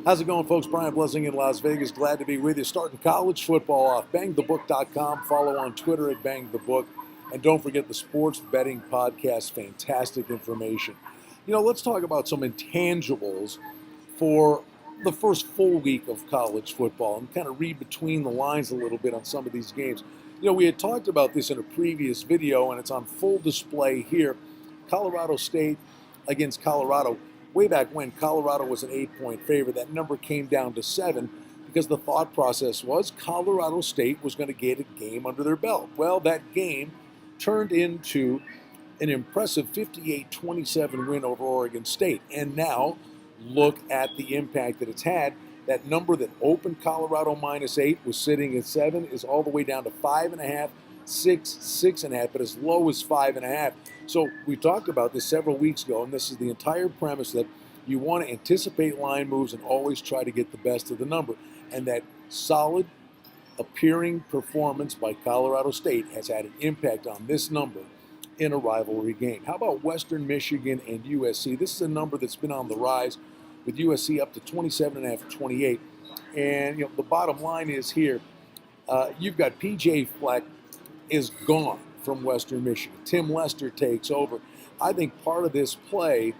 How's it going, folks? Brian Blessing in Las Vegas. Glad to be with you. Starting college football off. BangTheBook.com. Follow on Twitter at BangTheBook. And don't forget the Sports Betting Podcast. Fantastic information. Let's talk about some intangibles for the first full week of college football and kind of read between the lines a little bit on some of these games. We had talked about this in a previous video, and it's on full display here. Colorado State against Colorado. Way back when, Colorado was an 8-point favorite. That number came down to 7 because the thought process was Colorado State was going to get a game under their belt. Well, that game turned into an impressive 58-27 win over Oregon State. And now, look at the impact that it's had. That number that opened Colorado -8 was sitting at 7 is all the way down to 5.5, 6, 6.5, but as low as 5.5. So we talked about this several weeks ago, and this is the entire premise that you want to anticipate line moves and always try to get the best of the number. And that solid appearing performance by Colorado State has had an impact on this number in a rivalry game. How about Western Michigan and USC? This is a number that's been on the rise with USC up to 27.5, 28. And the bottom line is here, you've got PJ Fleck is gone from Western Michigan. Tim Lester takes over. I think part of this play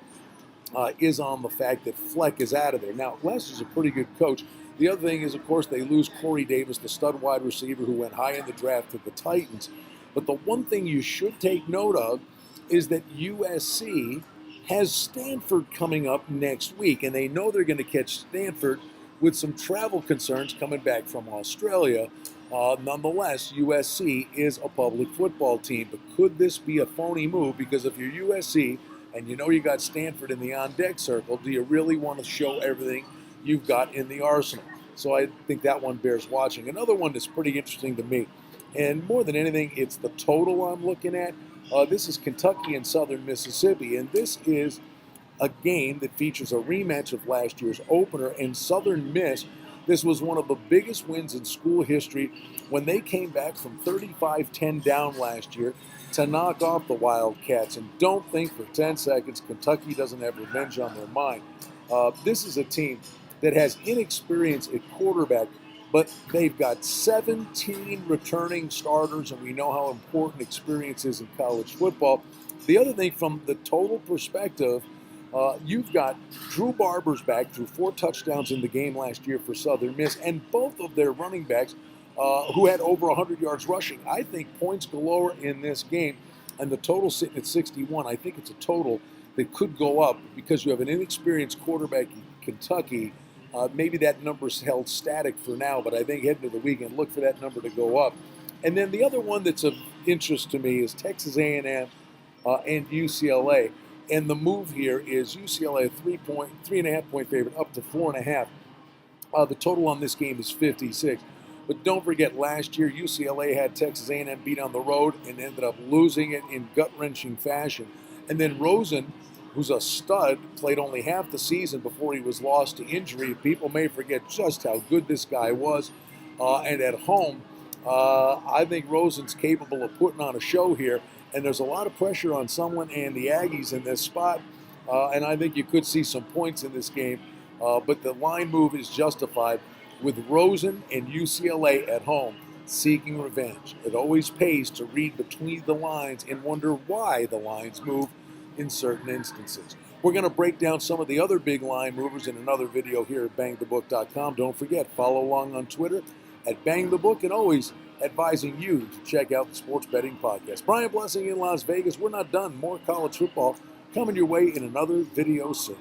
is on the fact that Fleck is out of there. Now, Lester's a pretty good coach. The other thing is, of course, they lose Corey Davis, the stud wide receiver who went high in the draft to the Titans. But the one thing you should take note of is that USC has Stanford coming up next week, and they know they're going to catch Stanford with some travel concerns coming back from Australia. Nonetheless, USC is a public football team. But could this be a phony move? Because if you're USC and you know you got Stanford in the on-deck circle, do you really want to show everything you've got in the arsenal? So I think that one bears watching. Another one that's pretty interesting to me, and more than anything, it's the total I'm looking at. This is Kentucky and Southern Mississippi, and this is a game that features a rematch of last year's opener. And Southern Miss, this was one of the biggest wins in school history when they came back from 35-10 down last year to knock off the Wildcats. And don't think for 10 seconds Kentucky doesn't have revenge on their mind. This is a team that has inexperience at quarterback, but they've got 17 returning starters, and we know how important experience is in college football. The other thing, from the total perspective, you've got Drew Barber's back, threw 4 touchdowns in the game last year for Southern Miss, and both of their running backs who had over 100 yards rushing. I think points galore in this game, and the total sitting at 61. I think it's a total that could go up because you have an inexperienced quarterback in Kentucky. Maybe that number's held static for now, but I think heading to the weekend, look for that number to go up. And then the other one that's of interest to me is Texas A&M and UCLA. And the move here is UCLA, 3.5 point favorite, up to 4.5. The total on this game is 56. But don't forget, last year UCLA had Texas A&M beat on the road and ended up losing it in gut-wrenching fashion. And then Rosen, who's a stud, played only half the season before he was lost to injury. People may forget just how good this guy was. And at home, I think Rosen's capable of putting on a show here. And there's a lot of pressure on someone and the Aggies in this spot. And I think you could see some points in this game. But the line move is justified with Rosen and UCLA at home seeking revenge. It always pays to read between the lines and wonder why the lines move in certain instances. We're going to break down some of the other big line movers in another video here at BangTheBook.com. Don't forget, follow along on Twitter at BangTheBook, and always advising you to check out the Sports Betting Podcast. Brian Blessing in Las Vegas. We're not done. More college football coming your way in another video soon.